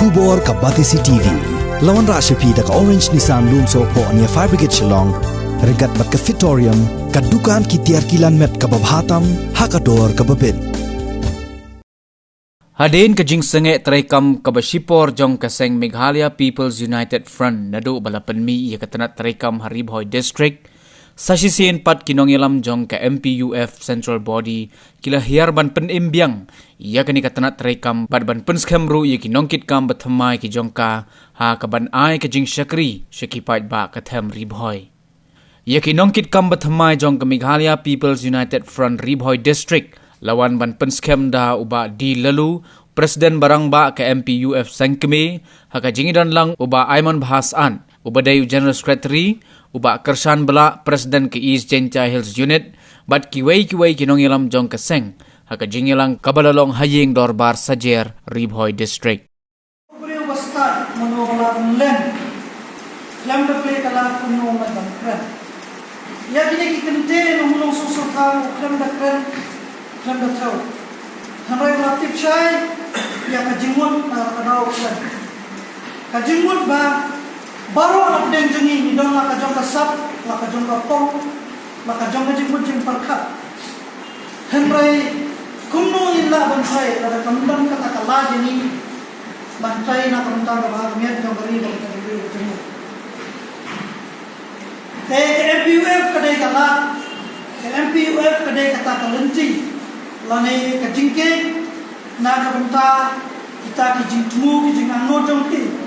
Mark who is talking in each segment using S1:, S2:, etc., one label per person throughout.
S1: Khubor ka Batisi TV. Lawan Rashapi da ka Orange Nissan Lumso po ania Fire Brigade Shillong. Regat bat ka Fitorium. Ka dukan ki tiar kilan met ka babhatam. Hakador ka babin.
S2: Hadin ka jing senge traikam ka Bashipor jong kaseng Meghalaya People's United Front nadu balapan mi ia katanat traikam Haribhoi District. Sasisiin pat kinongilam jong ka MPUF Central Body kila hiar ban pen imbiang ia kani katanat traikam bad ban pen skemru ia kinongkit kam bathamai ki jong ka ha ka ban ai ka jing shakri shakipat ba ka them Ribhoi. Ia kinongkit kam bathamai jong ka Meghalaya People's United Front Ribhoi District lawan ban pen skem da uba di lalu Presiden barang ba ka MPUF Sangkeme ha ka jingidan lang uba Aiman Bahasan uba dayu General Secretary uba kersan bela Presiden ke East Jencha Hills Unit bat kiwai kinongilam jong keseng haka jingilang kabalalong haying dorbar sajer Ribhoi District.
S3: Beliau bastard menolak lem berplay kalah kuno madam keren. Ya kini kita nanti nomulong susu tahu lem dah keren lem dah tahu. Henry relatif saya ya kajingun kadau keren. Kajingun ba baru anak den jengi ni dong la kajong kasap la kajong kapong la kajong kajingun jing parkat. Henry kumno illa bansai ada kamdan kata kala jeni bantai na kamdan ka bahag miat jong bari bang kadri jeni. Ke MPUF kadai kala ke MPUF kadai kata kalenci lane kajingke na kabanta kita ki jingtmu ki jingano jong ki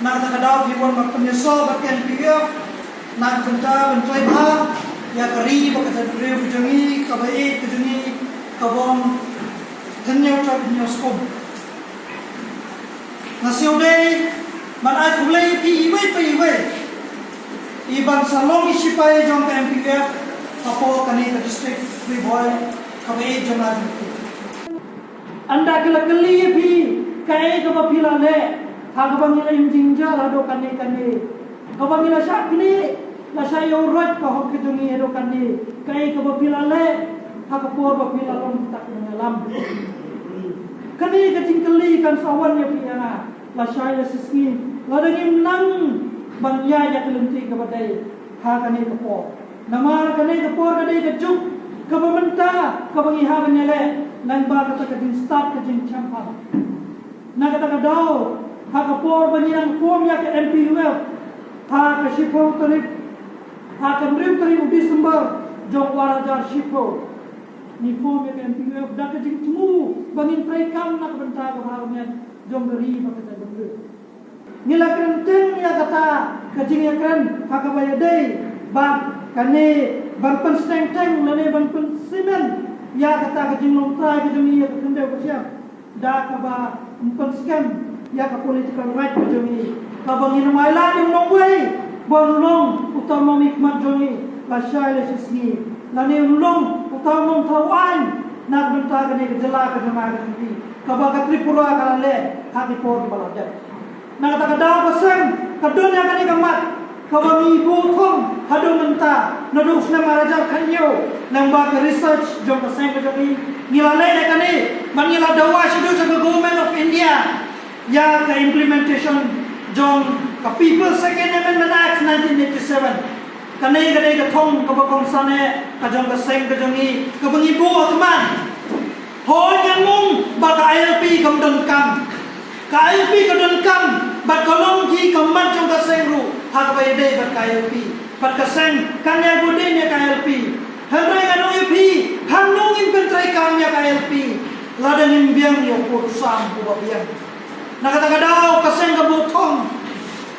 S3: na kata kadau ki won makpenyeso bak MPUF na kabanta bantai bah ya kari bak kadri jengi kabai jengi kabong tenyo trap nyoskom nasiode man ai kulai pi iwe iban salong isipai jong ka MPF apo kani ka district Ribhoi kabai jong anda kelakeli pi kai ka bapila le ha ka bangila injinja lado kani ka bangila syakni la sayo rot ka hok kitungi edo kani kai ka bapila le hakapur bapila long tak mengalam kani kecingkeli kan sawan ya piana la syai la sismi la dengim nang bangya ya kelenti kabadai ha kani kapor namar kani kapor kadai kejuk kabamenta kabangi ha banyale nang ba kata kadin start kadin champa na kata kadau ha kapor banyang form ya ke MPUF ha ka shipo tarif ha kamrim tarif Disember jong warajar shipo ni form ya MPUF dah kejing temu bangin traikam nak bentar keharumnya jom beri pakata benda nila krenten ya kata kejing ya kren hakabaya day bang kane ban steng lane ban simen ya kata kejing lontra kejing ya kende bersiap dah kaba scam ya ka political right kejing ka bangin maila yang nongwei bonlong utama mikmat jongi pasai le sisni lane ulong utama tawan nak bentar kene kejela kejema kene kabaga Tripura kalale hati por balajat nak kata kada pasang kadon yang kene kamat kabami buthong hadong menta nadung sna maraja kanyo nang ba research jong pasang kejani ngilale ne kene mangila dawa shidu sa government of India ya ka implementation jong ka People's Second Amendment Act 1987 kanai kadai ka thong ka bakong sane ka jong ka seng ka jongi ka bangi bu teman ho yang mung ba ka ILP kam don kam ka ILP ka don kam ba kolong ki kaman jong ka seng ru ha ka bay dei ba ka ILP ba ka seng kan ya bude ne ka ILP hamrai ka no ILP ham nong in pen trai kam ya ka ILP ladan in biang yo ko sam ko ba biang na kata kadao ka seng ka bu thong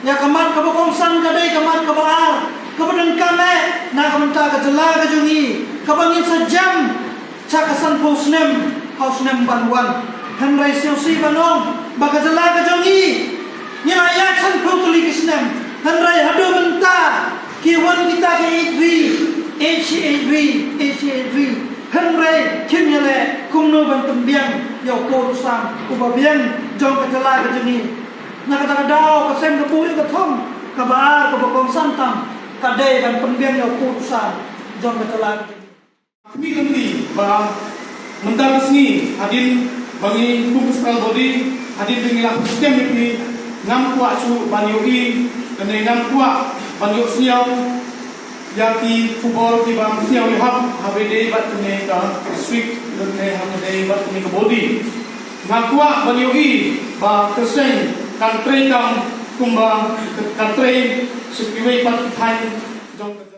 S3: ya kaman ka bakong san kadai kaman ka baar kemudian kami nak minta kejela kejungi kebangin sejam cakasan house nem banwan henry siosi banong baka jela kejungi nyayat san putuli kisnem henry hadu minta kiwan kita ke HCAV henry kimyale kumno bantembiang yo korusam ubabiang jong kejela kejungi nak kata dao kesen kebuhi ketom kabar kebokong santam kadai dan pembiang yang kutusan jom betulan.
S4: Kami ba mendalasngi hadin bagi kumpul body hadir dengan sistem ini 6 kuat cu banyui dan 6 kuat banyu siau yang di kubur di bang siau ihap habede bat kene ka street dan ne habede bat kene ke body 6 kuat banyui ba keseng kan trekam kumba kan tre sekiwei pat thai jong